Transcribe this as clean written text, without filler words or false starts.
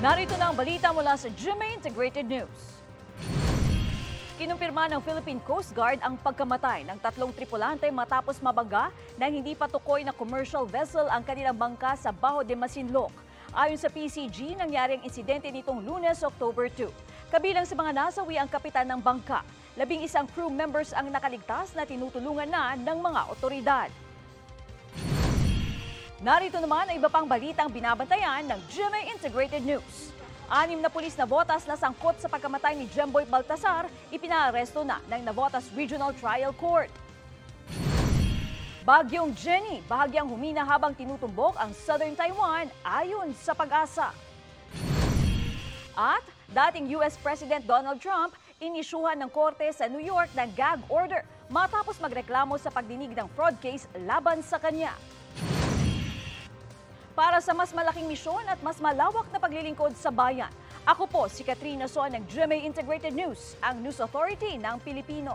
Narito na ang balita mula sa GMA Integrated News. Kinumpirma ng Philippine Coast Guard ang pagkamatay ng 3 tripulante matapos mabangga ng hindi patukoy na commercial vessel ang kanilang bangka sa Bajo de Masinloc. Ayon sa PCG, nangyari ang insidente nitong Lunes, October 2. Kabilang sa mga nasawi ang kapitan ng bangka. 11 crew members ang nakaligtas na tinutulungan na ng mga otoridad. Narito naman ang iba pang balitang binabantayan ng GMA Integrated News. 6 na pulis na botas na sangkot sa pagkamatay ni Jemboy Baltasar, ipinaaresto na ng Navotas Regional Trial Court. Bagyong Jenny, bahagyang humina habang tinutumbok ang Southern Taiwan ayon sa Pag-asa. At dating US President Donald Trump, inisyuhan ng korte sa New York ng gag order matapos magreklamo sa pagdinig ng fraud case laban sa kanya. Para sa mas malaking misyon at mas malawak na paglilingkod sa bayan, ako po si Katrina Soa ng GMA Integrated News, ang News Authority ng Pilipino.